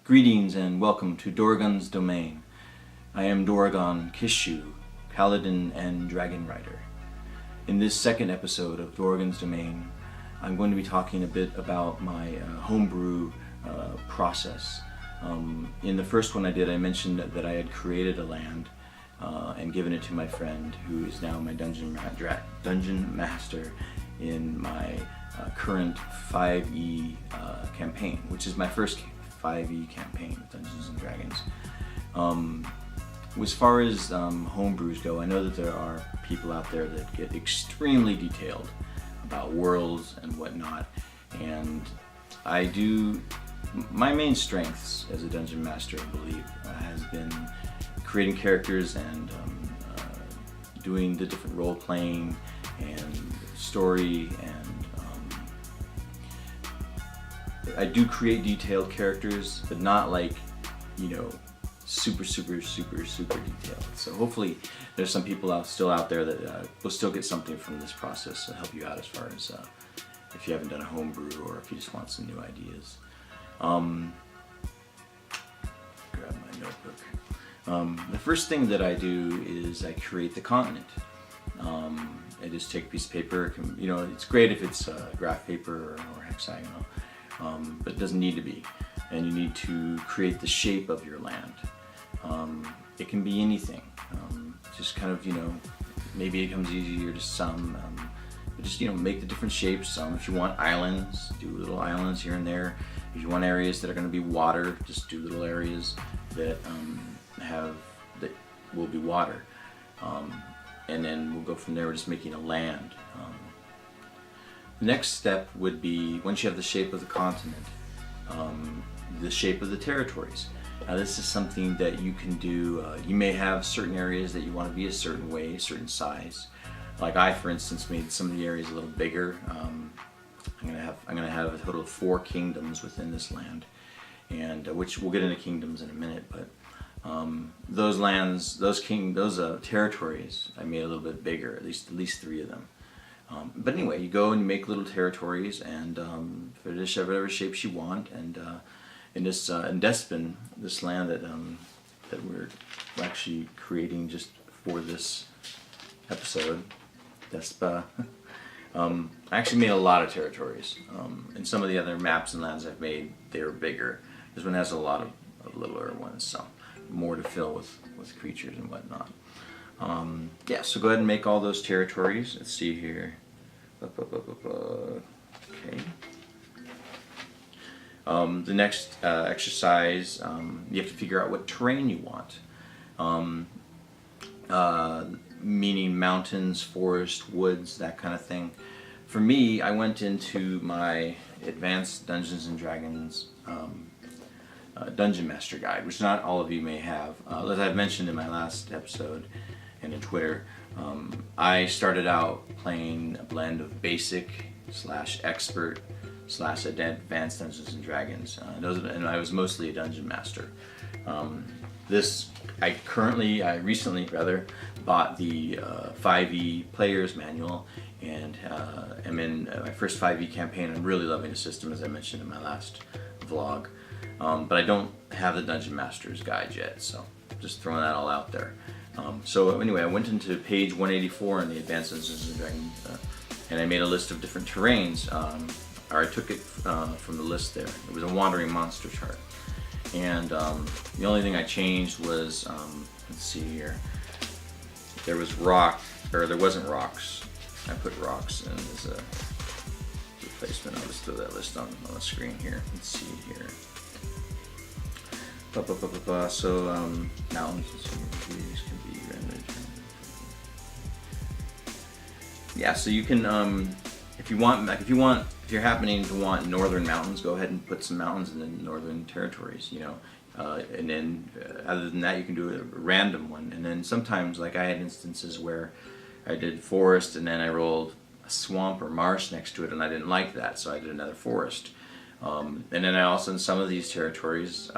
Greetings and welcome to Doragon's Domain. I am Doragon Kishu, Paladin and Dragon Rider. In this second episode of Doragon's Domain, I'm going to be talking a bit about my homebrew process. In the first one I did, I mentioned that I had created a land and given it to my friend, who is now my dungeon master in my current 5e campaign, which is my first 5e campaign with Dungeons and Dragons. As far as homebrews go, I know that there are people out there that get extremely detailed about worlds and whatnot, and I do. My main strengths as a dungeon master, I believe, has been creating characters and doing the different role playing and story, and I do create detailed characters, but not like, you know, super detailed. So hopefully there's some people still out there that will still get something from this process to help you out as far as if you haven't done a homebrew or if you just want some new ideas. Grab my notebook. The first thing that I do is I create the continent. I just take a piece of paper. You know, it's great if it's graph paper or hexagonal, but it doesn't need to be. And you need to create the shape of your land. It can be anything. Just kind of, you know, maybe it comes easier to some. But just, you know, make the different shapes. If you want islands, do little islands here and there. If you want areas that are going to be water, just do little areas that that will be water. And then we'll go from there. We're just making a land. The next step would be, once you have the shape of the continent, the shape of the territories. Now this is something that you can do. You may have certain areas that you want to be a certain way, a certain size. Like I, for instance, made some of the areas a little bigger. I'm gonna have a total of 4 kingdoms within this land, and which we'll get into kingdoms in a minute. But those lands, those territories, I made a little bit bigger. At least 3 of them. But anyway, you go and you make little territories, and finish whatever shapes you want. And in Despa, this land that we're actually creating just for this episode, Despa, I actually made a lot of territories. And some of the other maps and lands I've made, they were bigger. This one has a lot of littler ones, so more to fill with creatures and whatnot. Yeah, so go ahead and make all those territories. Let's see here. Okay. The next exercise, you have to figure out what terrain you want. Meaning mountains, forest, woods, that kind of thing. For me, I went into my Advanced Dungeons and Dragons Dungeon Master Guide, which not all of you may have. As I've mentioned in my last episode and in Twitter, I started out playing a blend of basic / expert / advanced Dungeons and Dragons, and I was mostly a dungeon master. I recently bought the 5e player's manual, and am in my first 5e campaign. I'm really loving the system, as I mentioned in my last vlog, but I don't have the Dungeon Master's Guide yet, so just throwing that all out there. So anyway, I went into page 184 in the Advanced Dungeons and Dragons, and I made a list of different terrains, or I took it from the list there. It was a wandering monster chart, and the only thing I changed was, let's see here, there wasn't rocks. I put rocks in as a replacement. I'll just throw that list on the screen here. Let's see here. So mountains can be rendered. Yeah, so you can, if you're happening to want northern mountains, go ahead and put some mountains in the northern territories, you know. And then other than that, you can do a random one. And then sometimes, like I had instances where I did forest and then I rolled a swamp or marsh next to it, and I didn't like that, so I did another forest. And then I also, in some of these territories,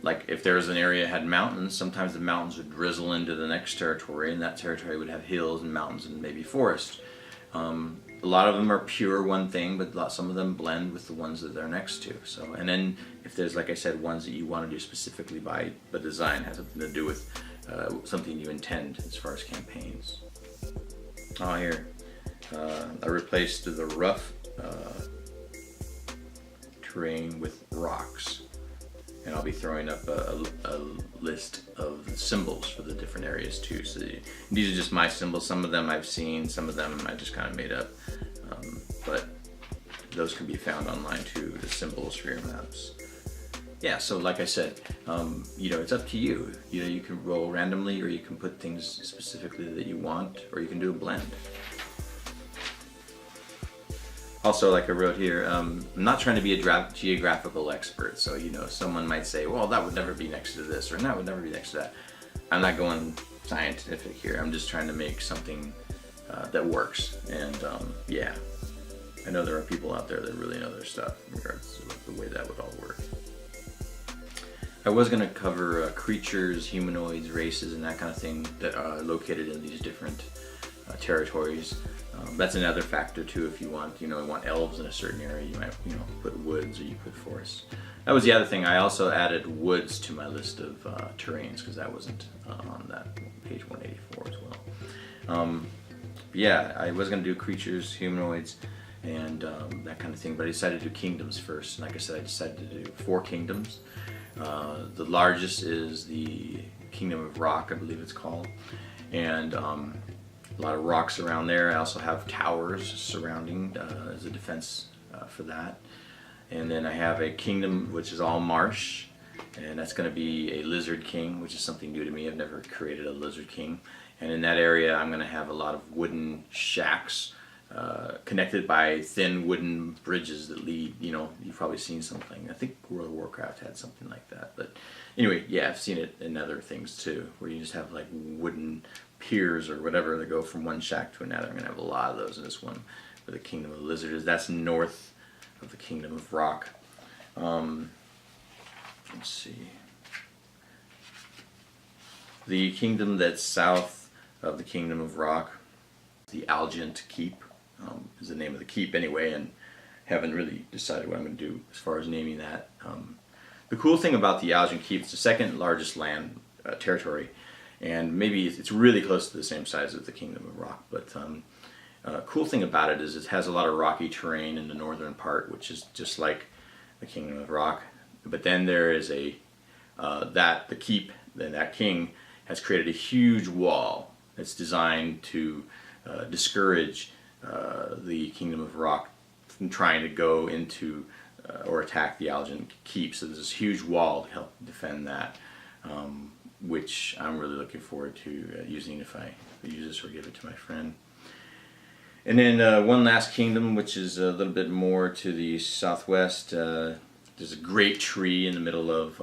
like if there was an area that had mountains, sometimes the mountains would drizzle into the next territory, and that territory would have hills and mountains and maybe forest. a lot of them are pure one thing, but some of them blend with the ones that they're next to. So, and then if there's, like I said, ones that you want to do specifically by the design, has something to do with something you intend as far as campaigns. Oh, here, I replaced the rough terrain with rocks, and I'll be throwing up a list of symbols for the different areas too. So these are just my symbols. Some of them I've seen, some of them I just kind of made up, but those can be found online too, the symbols for your maps. Yeah, so like I said, you know, it's up to you. You know, you can roll randomly, or you can put things specifically that you want, or you can do a blend. Also, like I wrote here, I'm not trying to be a geographical expert, so you know, someone might say, well, that would never be next to this, or that would never be next to that. I'm not going scientific here. I'm just trying to make something that works, and yeah, I know there are people out there that really know their stuff in regards to the way that would all work. I was going to cover creatures, humanoids, races, and that kind of thing that are located in these different territories. That's another factor too. If you want, you want elves in a certain area, you might, put woods, or you put forests. That was the other thing. I also added woods to my list of terrains, because that wasn't on that page 184 as well. Yeah, I was going to do creatures, humanoids, and that kind of thing, but I decided to do kingdoms first. And like I said, I decided to do 4 kingdoms. The largest is the Kingdom of Rock, I believe it's called, and a lot of rocks around there. I also have towers surrounding as a defense for that. And then I have a kingdom which is all marsh, and that's going to be a lizard king, which is something new to me. I've never created a lizard king. And in that area I'm going to have a lot of wooden shacks connected by thin wooden bridges that lead, you've probably seen something. I think World of Warcraft had something like that. But anyway, yeah, I've seen it in other things too, where you just have like wooden piers or whatever that go from one shack to another. I'm going to have a lot of those in this one, where the Kingdom of the Lizard is. That's north of the Kingdom of Rock. Let's see. The kingdom that's south of the Kingdom of Rock, the Algent Keep, is the name of the keep anyway, and haven't really decided what I'm going to do as far as naming that. The cool thing about the Algent Keep, it's the second largest land territory, and maybe it's really close to the same size as the Kingdom of Rock, but cool thing about it is it has a lot of rocky terrain in the northern part, which is just like the Kingdom of Rock. But then there is the keep, then that king has created a huge wall that's designed to discourage the Kingdom of Rock from trying to go into or attack the Algent Keep. So there's this huge wall to help defend that, which I'm really looking forward to using if I use this or give it to my friend. And then one last kingdom, which is a little bit more to the southwest. There's a great tree in the middle of,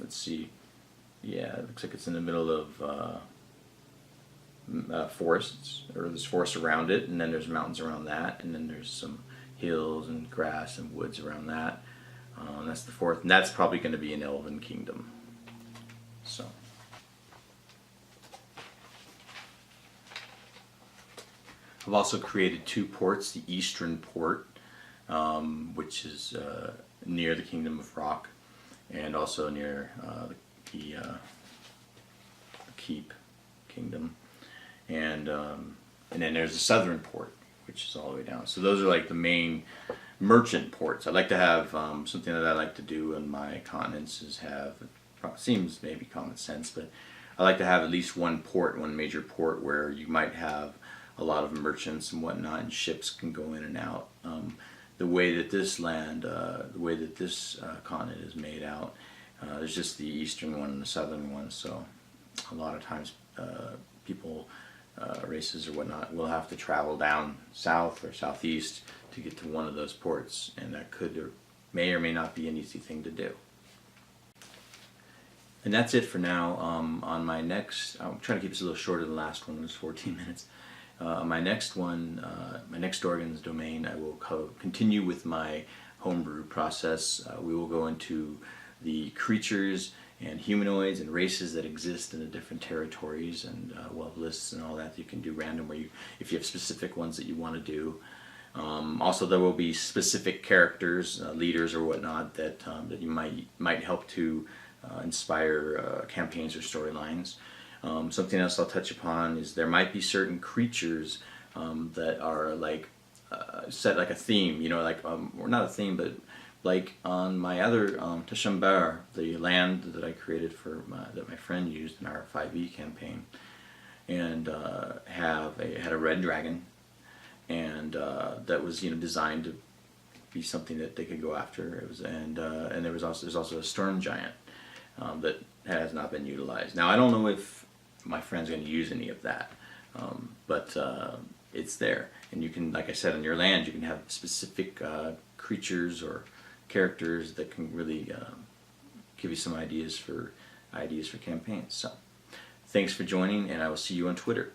let's see, yeah, it looks like it's in the middle of forests, or there's forest around it, and then there's mountains around that, and then there's some hills and grass and woods around that. That's the fourth, and that's probably going to be an elven kingdom. So. I've also created 2 ports, the eastern port, which is near the Kingdom of Rock, and also near the Keep Kingdom, and then there's the southern port, which is all the way down. So those are like the main merchant ports. I'd like to have something that I like to do in my continents is have, seems maybe common sense, but I like to have at least one port, one major port, where you might have a lot of merchants and whatnot, and ships can go in and out. The way that this land, the way that this continent is made out, there's just the eastern one and the southern one, so a lot of times people, races or whatnot, will have to travel down south or southeast to get to one of those ports, and that could or may or may not be an easy thing to do. And that's it for now. On my next, I'm trying to keep this a little shorter than the last one, it was 14 minutes. My next one, my next DORAGONS domain, I will continue with my homebrew process. We will go into the creatures and humanoids and races that exist in the different territories, and we'll have lists and all that you can do random, where if you have specific ones that you want to do. Also, there will be specific characters, leaders or whatnot that that you might help to inspire campaigns or storylines. Something else I'll touch upon is there might be certain creatures that are like set like a theme, you know, like or not a theme, but like on my other Tashambar, the land that I created for that my friend used in our 5e campaign, and had a red dragon, and that was, you know, designed to be something that they could go after. It was, and there's also a storm giant that has not been utilized. Now I don't know if my friend's going to use any of that, but it's there, and you can, like I said, on your land you can have specific creatures or characters that can really give you some ideas for campaigns. So thanks for joining, and I will see you on Twitter.